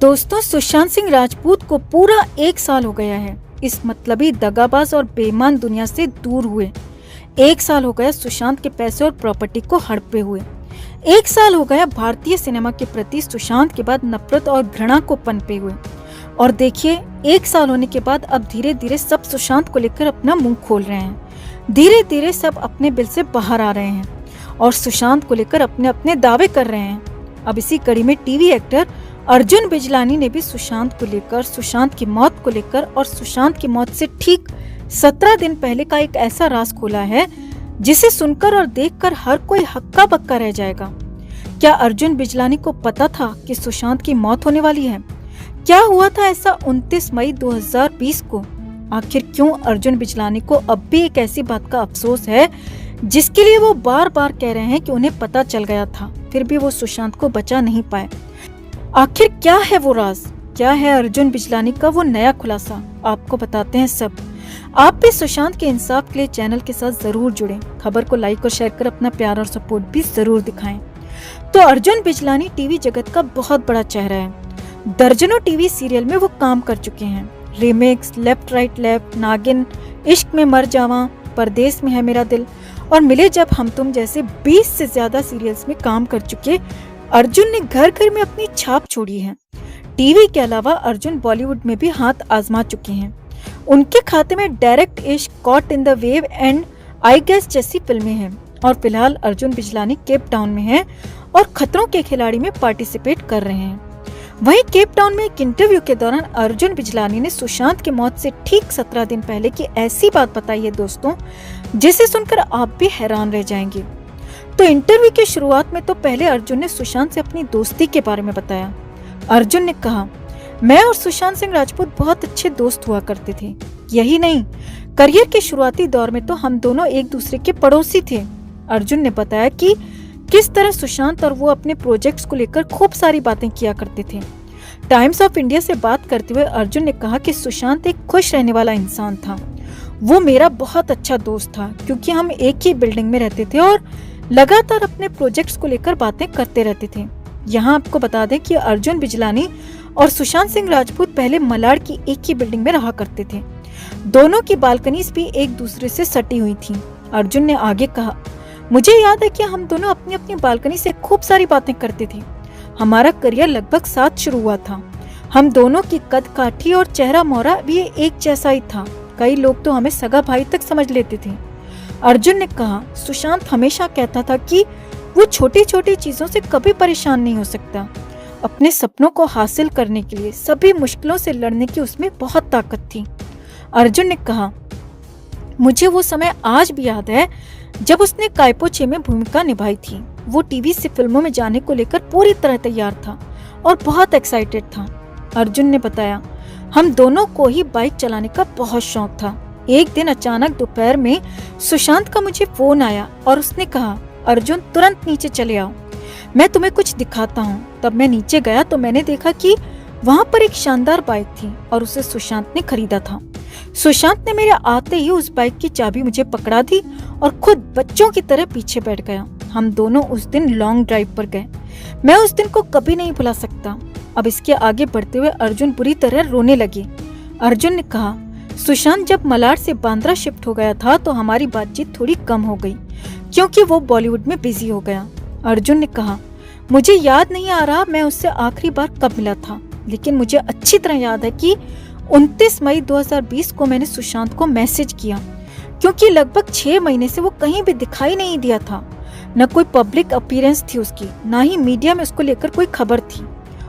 दोस्तों, सुशांत सिंह राजपूत को पूरा 1 साल हो गया है इस मतलबी दगाबाज और बेईमान दुनिया से दूर हुए। 1 साल हो गया सुशांत के पैसे और प्रॉपर्टी को हड़पे हुए। 1 साल हो गया भारतीय सिनेमा के प्रति सुशांत के बाद नफरत और घृणा को पनपे हुए। और देखिए, 1 साल होने के बाद अब धीरे धीरे सब सुशांत को लेकर अपना मुंह खोल रहे हैं। धीरे धीरे सब अपने बिल से बाहर आ रहे हैं और सुशांत को लेकर अपने अपने दावे कर रहे हैं। अब इसी कड़ी में टीवी एक्टर अर्जुन बिजलानी ने भी सुशांत को लेकर, सुशांत की मौत को लेकर और सुशांत की मौत से ठीक 17 दिन पहले का एक ऐसा राज खोला है जिसे सुनकर और देखकर हर कोई हक्का बक्का रह जाएगा। क्या अर्जुन बिजलानी को पता था कि सुशांत की मौत होने वाली है? क्या हुआ था ऐसा 29 मई 2020 को? आखिर क्यों अर्जुन बिजलानी को अब भी एक ऐसी बात का अफसोस है जिसके लिए वो बार बार कह रहे हैं कि उन्हें पता चल गया था, फिर भी वो सुशांत को बचा नहीं पाए? आखिर क्या है वो राज? क्या है अर्जुन बिजलानी का वो नया खुलासा? आपको बताते हैं सब। आप भी सुशांत के इंसाफ के लिए चैनल के साथ जरूर जुड़ें। खबर को लाइक और शेयर कर अपना प्यार और सपोर्ट भी जरूर दिखाएं। तो अर्जुन बिजलानी टीवी जगत का बहुत बड़ा चेहरा है। दर्जनों टीवी सीरियल में वो काम कर चुके हैं। रीमेक्स, लेफ्ट राइट लेफ्ट, नागिन, इश्क में मर जावा, परदेश में है मेरा दिल और मिले जब हम तुम जैसे 20 से ज्यादा सीरियल्स में काम कर चुके अर्जुन ने घर घर में अपनी छाप छोड़ी है। टीवी के अलावा अर्जुन बॉलीवुड में भी हाथ आजमा चुके हैं। उनके खाते में Direct Ishq, caught in the wave and I guess जैसी फिल्में हैं। और फिलहाल अर्जुन बिजलानी केप टाउन में हैं और खतरों के खिलाड़ी में पार्टिसिपेट कर रहे हैं। वहीं केप टाउन में एक इंटरव्यू के दौरान अर्जुन बिजलानी ने सुशांत की मौत से ठीक 17 दिन पहले की ऐसी बात बताई है दोस्तों, जिसे सुनकर आप भी हैरान रह जाएंगे। तो इंटरव्यू की शुरुआत में तो पहले अर्जुन ने सुशांत से अपनी दोस्ती के बारे में बताया। अर्जुन ने कहा, मैं और सुशांत सिंह राजपूत बहुत अच्छे दोस्त हुआ करते थे। यही नहीं, करियर के शुरुआती दौर में तो हम दोनों एक दूसरे के पड़ोसी थे। अर्जुन ने बताया कि किस तरह सुशांत और वो अपने प्रोजेक्ट्स को लेकर खूब सारी बातें किया करते थे। टाइम्स ऑफ इंडिया से बात करते हुए अर्जुन ने कहा कि सुशांत एक खुश रहने वाला इंसान था। वो मेरा बहुत अच्छा दोस्त था क्योंकि हम एक ही बिल्डिंग में रहते थे और लगातार अपने प्रोजेक्ट्स को लेकर बातें करते रहते थे। यहाँ आपको बता दें कि अर्जुन बिजलानी और सुशांत सिंह राजपूत पहले मलाड की एक ही बिल्डिंग में रहा करते थे। दोनों की बालकनीज भी एक दूसरे से सटी हुई थी। अर्जुन ने आगे कहा, मुझे याद है कि हम दोनों अपनी अपनी बालकनी से खूब सारी बातें करते थे। हमारा करियर लगभग साथ शुरू हुआ था। हम दोनों की कद काठी और चेहरा मोहरा भी एक जैसा ही था। कई लोग तो हमें सगा भाई तक समझ लेते थे। अर्जुन ने कहा, सुशांत हमेशा कहता था कि वो छोटी छोटी चीजों से कभी परेशान नहीं हो सकता। अपने सपनों को हासिल करने के लिए सभी मुश्किलों से लड़ने की उसमें बहुत ताकत थी। अर्जुन ने कहा, मुझे वो समय आज भी याद है जब उसने कायपो 6 में भूमिका निभाई थी। वो टीवी से फिल्मों में जाने को लेकर पूरी तरह तैयार था और बहुत एक्साइटेड था। अर्जुन ने बताया, हम दोनों को ही बाइक चलाने का बहुत शौक था। एक दिन अचानक दोपहर में सुशांत का मुझे फोन आया और उसने कहा, अर्जुन तुरंत नीचे चले आओ, मैं तुम्हें कुछ दिखाता हूँ। तब मैं नीचे गया तो मैंने देखा कि वहाँ पर एक शानदार बाइक थी और उसे सुशांत ने खरीदा था। सुशांत ने मेरे आते ही उस बाइक की चाबी मुझे पकड़ा दी और खुद बच्चों की तरह पीछे बैठ गया। हम दोनों उस दिन लॉन्ग ड्राइव पर गए। मैं उस दिन को कभी नहीं भुला सकता। अब इसके आगे बढ़ते हुए अर्जुन बुरी तरह रोने लगे। अर्जुन ने कहा, सुशांत जब मलाड से बांद्रा शिफ्ट हो गया था तो हमारी बातचीत थोड़ी कम हो गई क्योंकि वो बॉलीवुड में बिजी हो गया। अर्जुन ने कहा, मुझे याद नहीं आ रहा मैं उससे आखिरी बार कब मिला था, लेकिन मुझे अच्छी तरह याद है कि 29 मई 2020 को मैंने सुशांत को मैसेज किया क्योंकि लगभग 6 महीने से वो कहीं भी दिखाई नहीं दिया था। न कोई पब्लिक अपीयरेंस थी उसकी, न ही मीडिया में उसको लेकर कोई खबर थी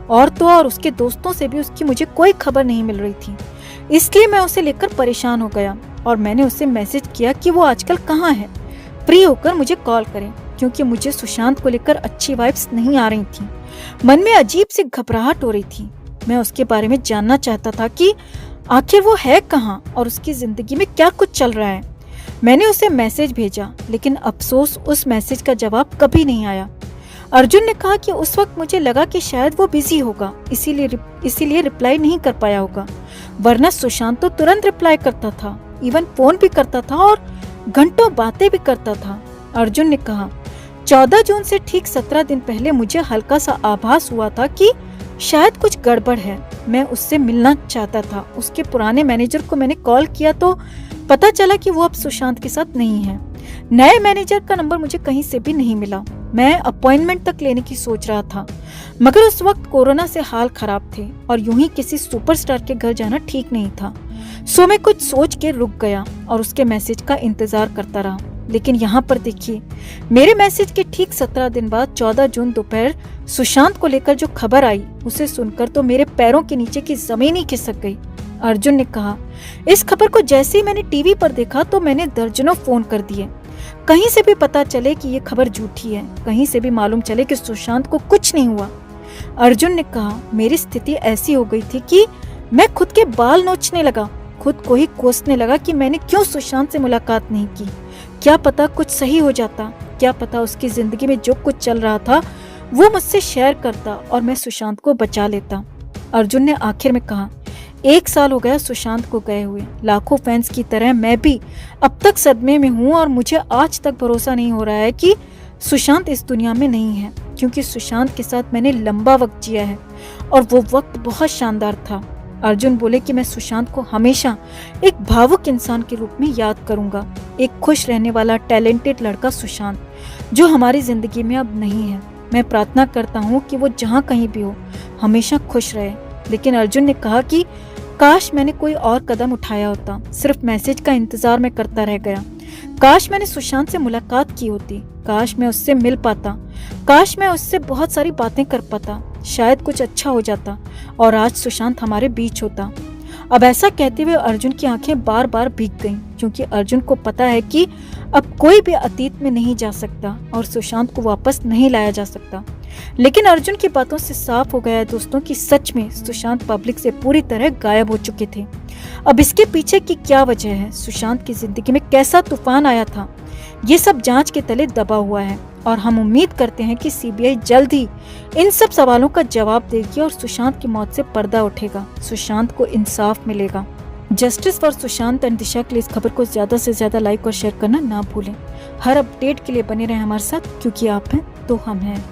और तो और उसके दोस्तों से भी उसकी मुझे कोई खबर नहीं मिल रही थी। इसलिए मैं उसे लेकर परेशान हो गया और मैंने उसे मैसेज किया कि वो आजकल कहाँ है, फ्री होकर मुझे कॉल करें, क्योंकि मुझे सुशांत को लेकर अच्छी वाइब्स नहीं आ रही थी। मन में अजीब सी घबराहट हो रही थी। मैं उसके बारे में जानना चाहता था कि आखिर वो है कहाँ और उसकी जिंदगी में क्या कुछ चल रहा है। मैंने उसे मैसेज भेजा, लेकिन अफसोस उस मैसेज का जवाब कभी नहीं आया। अर्जुन ने कहा कि उस वक्त मुझे लगा कि शायद वो बिजी होगा, इसीलिए रिप्लाई नहीं कर पाया होगा, वरना सुशांत तो तुरंत रिप्लाई करता था, इवन फोन भी करता था और घंटों बातें भी करता था। अर्जुन ने कहा, 14 जून से ठीक 17 दिन पहले मुझे हल्का सा आभास हुआ था कि शायद कुछ गड़बड़ है। मैं उससे मिलना चाहता था। उसके पुराने मैनेजर को मैंने कॉल किया तो पता चला कि वो अब सुशांत के साथ नहीं है। नए मैनेजर का नंबर मुझे कहीं से भी नहीं मिला। मैं अपॉइंटमेंट तक लेने की सोच रहा था, मगर उस वक्त कोरोना से हाल खराब थे और यूं ही किसी सुपरस्टार के घर जाना ठीक नहीं था। सो मैं कुछ सोच के रुक गया और उसके मैसेज का इंतजार करता रहा। लेकिन यहाँ पर देखिए, मेरे मैसेज के ठीक 17 दिन बाद 14 जून दोपहर सुशांत को लेकर जो खबर आई, उसे सुनकर तो मेरे पैरों के नीचे की जमीन ही खिसक गई। अर्जुन ने कहा, इस खबर को जैसे ही मैंने टीवी पर देखा तो मैंने दर्जनों फोन कर दिए। कहीं से भी पता चले कि ये खबर झूठी है, कहीं से भी मालूम चले कि सुशांत को कुछ नहीं हुआ। अर्जुन ने कहा, मेरी स्थिति ऐसी हो गई थी कि मैं खुद के बाल नोचने लगा, खुद को ही कोसने लगा कि मैंने क्यों सुशांत से मुलाकात नहीं की। क्या पता कुछ सही हो जाता, क्या पता उसकी जिंदगी में जो कुछ चल रहा था वो मुझसे शेयर करता और मैं सुशांत को बचा लेता। अर्जुन ने आखिर में कहा, 1 साल हो गया सुशांत को गए हुए। लाखों फैंस की तरह मैं भी अब तक सदमे में हूँ और मुझे आज तक भरोसा नहीं हो रहा है कि सुशांत इस दुनिया में नहीं है, क्योंकि सुशांत के साथ मैंने लंबा वक्त जिया है और वो वक्त बहुत शानदार था। अर्जुन बोले कि मैं सुशांत को हमेशा एक भावुक इंसान के रूप में याद करूंगा, एक खुश रहने वाला टैलेंटेड लड़का सुशांत, जो हमारी जिंदगी में अब नहीं है। मैं प्रार्थना करता हूँ कि वो जहाँ कहीं भी हो हमेशा खुश रहे। लेकिन अर्जुन ने कहा कि काश मैंने कोई और कदम उठाया होता, सिर्फ मैसेज का इंतजार मैं करता रह गया। काश मैंने सुशांत से मुलाकात की होती, काश मैं उससे मिल पाता, काश मैं उससे बहुत सारी बातें कर पाता, शायद कुछ अच्छा हो जाता और आज सुशांत हमारे बीच होता। अब ऐसा कहते हुए अर्जुन की आंखें बार बार भीग गईं, क्योंकि अर्जुन को पता है कि अब कोई भी अतीत में नहीं जा सकता और सुशांत को वापस नहीं लाया जा सकता। लेकिन अर्जुन की बातों से साफ हो गया है दोस्तों कि सच में सुशांत पब्लिक से पूरी तरह गायब हो चुके थे। अब इसके पीछे की क्या वजह है, सुशांत की जिंदगी में कैसा तूफान आया था, ये सब जांच के तले दबा हुआ है और हम उम्मीद करते हैं कि सीबीआई जल्द ही इन सब सवालों का जवाब देगी और सुशांत की मौत से पर्दा उठेगा, सुशांत को इंसाफ मिलेगा। जस्टिस फॉर सुशांत एंड दिशा के लिए इस खबर को ज्यादा से ज्यादा लाइक और शेयर करना ना भूलें। हर अपडेट के लिए बने रहें हमारे साथ, क्योंकि आप हैं तो हम हैं।